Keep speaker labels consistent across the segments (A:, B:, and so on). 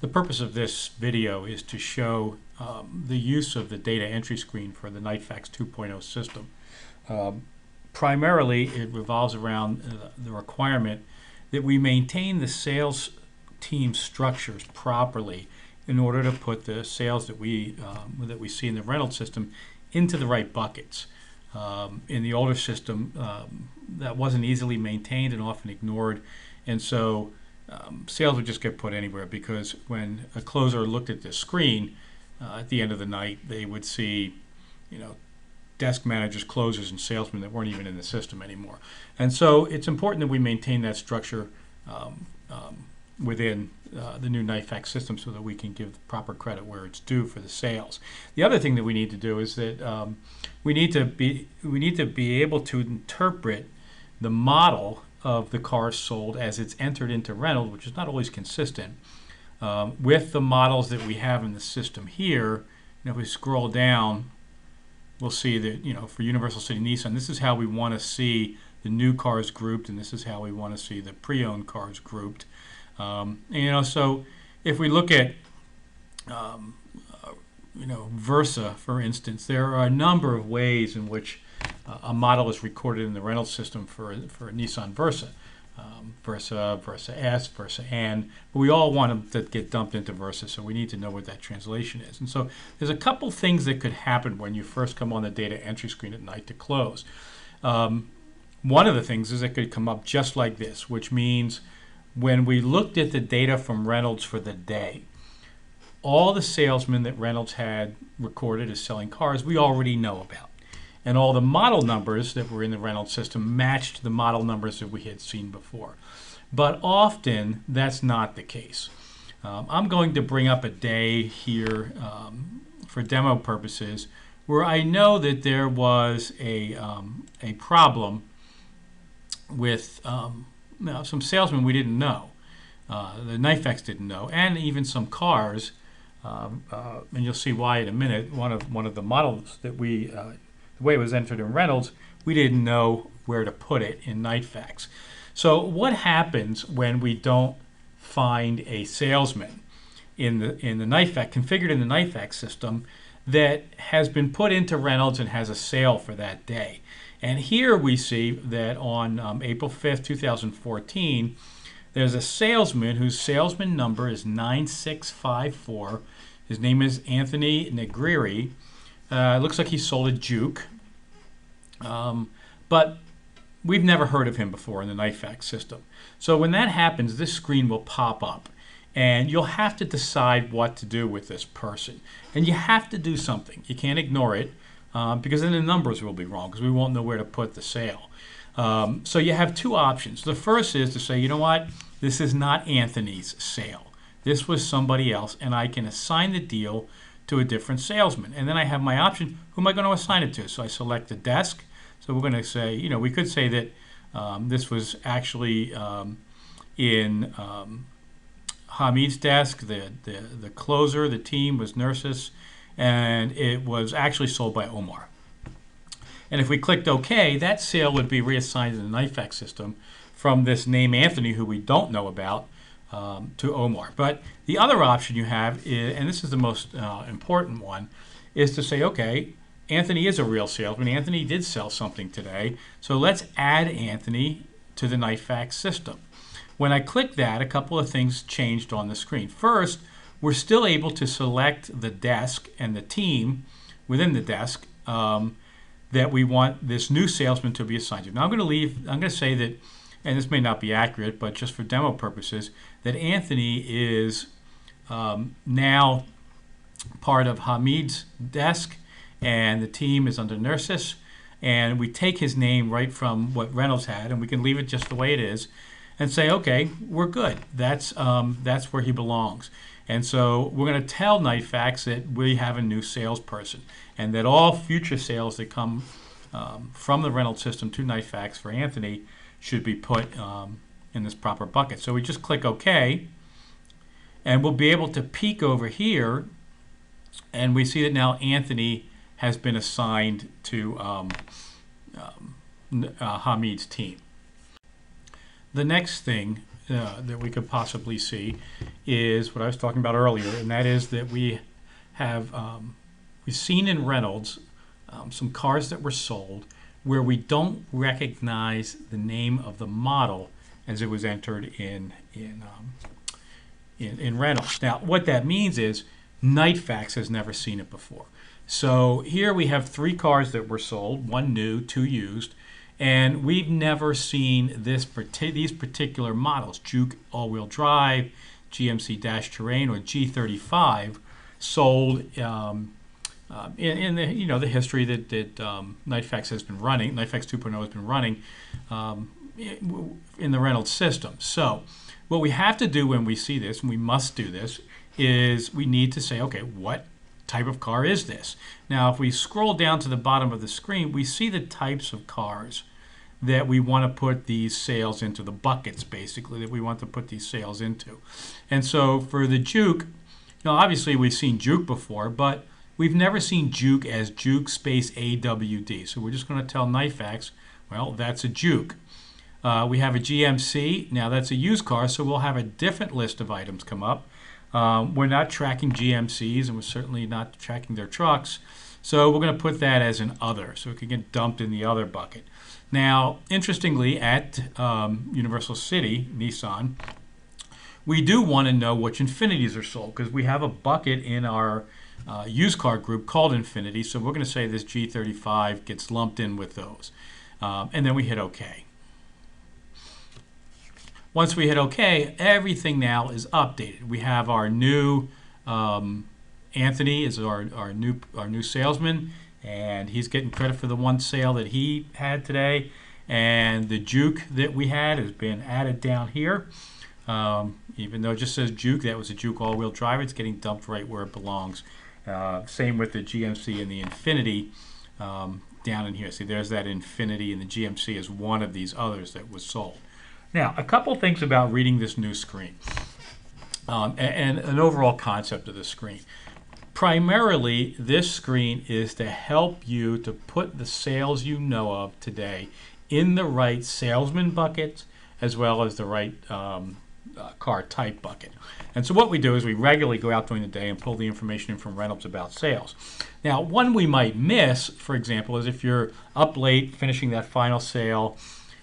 A: The purpose of this video is to show the use of the data entry screen for the NightFax 2.0 system. Primarily, it revolves around the requirement that we maintain the sales team structures properly in order to put the sales that we see in the Reynolds system into the right buckets. In the older system, that wasn't easily maintained and often ignored, and so sales would just get put anywhere, because when a closer looked at this screen at the end of the night, they would see, desk managers, closers, and salesmen that weren't even in the system anymore. And so it's important that we maintain that structure within the new NightFax system so that we can give the proper credit where it's due for the sales. The other thing that we need to do is that we need to be able to interpret the model of the car sold as it's entered into Reynolds, which is not always consistent, with the models that we have in the system here. And if we scroll down, we'll see that, for Universal City Nissan, this is how we want to see the new cars grouped, and this is how we want to see the pre-owned cars grouped. So if we look at, Versa, for instance, there are a number of ways in which a model is recorded in the Reynolds system for a Nissan Versa. Versa, Versa S, Versa N, but we all want them to get dumped into Versa, so we need to know what that translation is. And so there's a couple things that could happen when you first come on the data entry screen at night to close. One of the things is it could come up just like this, which means when we looked at the data from Reynolds for the day, all the salesmen that Reynolds had recorded as selling cars we already know about. And all the model numbers that were in the Reynolds system matched the model numbers that we had seen before. But often, that's not the case. I'm going to bring up a day here for demo purposes where I know that there was a problem with some salesmen we didn't know. The NightFax didn't know, and even some cars, and you'll see why in a minute. One of the models that the way it was entered in Reynolds, we didn't know where to put it in NightFax. So what happens when we don't find a salesman in the NightFax, configured in the NightFax system, that has been put into Reynolds and has a sale for that day? And here we see that on April 5th, 2014, there's a salesman whose salesman number is 9654. His name is Anthony Negriri. It looks like he sold a Juke, but we've never heard of him before in the NightFax system. So when that happens, this screen will pop up, and you'll have to decide what to do with this person. And you have to do something. You can't ignore it, because then the numbers will be wrong, because we won't know where to put the sale. So you have two options. The first is to say, you know what, this is not Anthony's sale. This was somebody else, and I can assign the deal to a different salesman. And then I have my option, who am I going to assign it to? So I select the desk. So we're going to say, we could say that this was actually in Hamid's desk, the closer, the team was nurses, and it was actually sold by Omar. And if we clicked OK, that sale would be reassigned in the NightFax system from this name Anthony, who we don't know about, to Omar. But the other option you have is, and this is the most important one, is to say, okay, Anthony is a real salesman. Anthony did sell something today, so let's add Anthony to the NightFax system. When I click that, a couple of things changed on the screen. First, we're still able to select the desk and the team within the desk that we want this new salesman to be assigned to. Now I'm going to say that, and this may not be accurate, but just for demo purposes, that Anthony is now part of Hamid's desk, and the team is under nurses, and we take his name right from what Reynolds had, and we can leave it just the way it is, and say, okay, we're good. That's where he belongs. And so we're going to tell NightFax that we have a new salesperson, and that all future sales that come from the Reynolds system to NightFax for Anthony should be put in this proper bucket. So we just click OK, and we'll be able to peek over here, and we see that now Anthony has been assigned to Hamid's team. The next thing that we could possibly see is what I was talking about earlier, and that is that we have we've seen in Reynolds some cars that were sold where we don't recognize the name of the model as it was entered in Reynolds. Now, what that means is NightFax has never seen it before. So here we have 3 cars that were sold, 1 new, 2 used, and we've never seen these particular models, Juke all-wheel drive, GMC Dash Terrain, or G35, sold in the the history that NightFax has been running. NightFax 2.0 has been running in the Reynolds system. So what we have to do when we see this, and we must do this, is we need to say, okay, what type of car is this? Now, if we scroll down to the bottom of the screen, we see the types of cars that we want to put these sales into, the buckets basically that we want to put these sales into. And so for the Juke, obviously we've seen Juke before, but we've never seen Juke as Juke space AWD. So we're just going to tell NightFax, well, that's a Juke. We have a GMC. Now that's a used car, so we'll have a different list of items come up. We're not tracking GMCs, and we're certainly not tracking their trucks. So we're going to put that as an other, so it can get dumped in the other bucket. Now, interestingly, at Universal City, Nissan, we do want to know which Infinities are sold, because we have a bucket in our used car group called Infinity. So we're going to say this G35 gets lumped in with those. And then we hit OK. Once we hit OK, everything now is updated. We have our new Anthony is our new salesman, and he's getting credit for the 1 sale that he had today. And the Juke that we had has been added down here. Even though it just says Juke, that was a Juke all-wheel drive. It's getting dumped right where it belongs. Same with the GMC and the Infinity down in here. See, there's that Infinity, and the GMC is one of these others that was sold. Now, a couple things about reading this new screen and an overall concept of the screen. Primarily, this screen is to help you to put the sales you know of today in the right salesman bucket as well as the right car type bucket. And so what we do is we regularly go out during the day and pull the information in from Reynolds about sales. Now, one we might miss, for example, is if you're up late finishing that final sale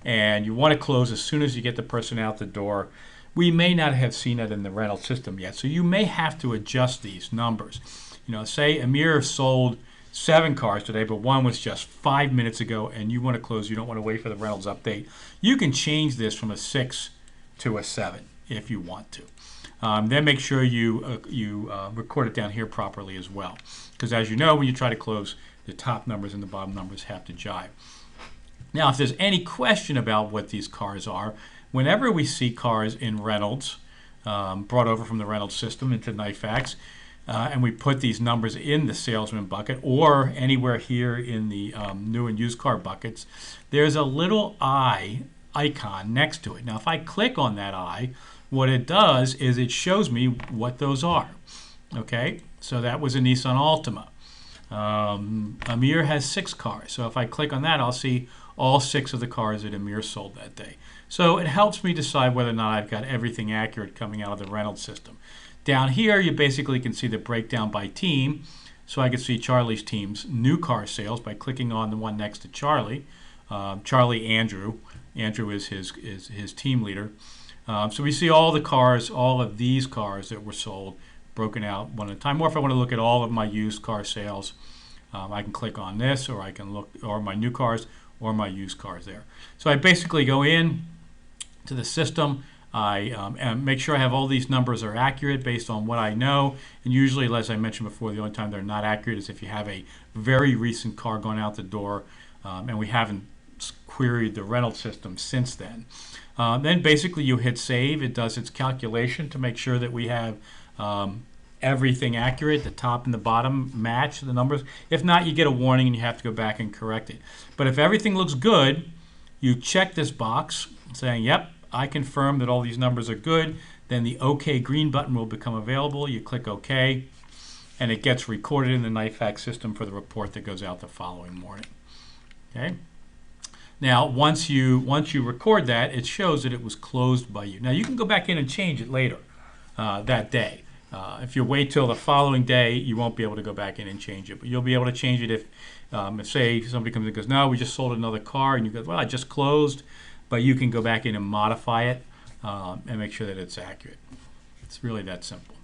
A: and you want to close as soon as you get the person out the door, we may not have seen it in the Reynolds system yet. So you may have to adjust these numbers. Say Amir sold 7 cars today, but one was just 5 minutes ago, and you want to close, you don't want to wait for the Reynolds update. You can change this from a 6 to a 7 if you want to. Then make sure you record it down here properly as well. Because as you know, when you try to close, the top numbers and the bottom numbers have to jive. Now, if there's any question about what these cars are, whenever we see cars in Reynolds, brought over from the Reynolds system into NightFax, and we put these numbers in the salesman bucket or anywhere here in the new and used car buckets, there's a little eye icon next to it. Now, if I click on that eye, what it does is it shows me what those are. Okay, so that was a Nissan Altima. Amir has 6 cars, so if I click on that, I'll see all 6 of the cars that Amir sold that day. So it helps me decide whether or not I've got everything accurate coming out of the Reynolds system. Down here, you basically can see the breakdown by team. So I can see Charlie's team's new car sales by clicking on the one next to Charlie. Andrew. Andrew is his team leader. So we see all the cars, all of these cars that were sold, broken out one at a time. Or if I want to look at all of my used car sales, I can click on this, or I can look, or my new cars, or my used cars there. So I basically go in to the system. I make sure I have all these numbers are accurate based on what I know. And usually, as I mentioned before, the only time they're not accurate is if you have a very recent car going out the door and we haven't queried the Reynolds system since then. Then basically you hit save. It does its calculation to make sure that we have everything accurate. The top and the bottom match the numbers. If not, you get a warning and you have to go back and correct it. But if everything looks good, you check this box saying, yep, I confirm that all these numbers are good. Then the OK green button will become available. You click OK, and it gets recorded in the NightFax system for the report that goes out the following morning. Okay. Now, once you record that, it shows that it was closed by you. Now, you can go back in and change it later that day. If you wait till the following day, you won't be able to go back in and change it. But you'll be able to change it if say, somebody comes in and goes, no, we just sold another car, and you go, well, I just closed. But you can go back in and modify it and make sure that it's accurate. It's really that simple.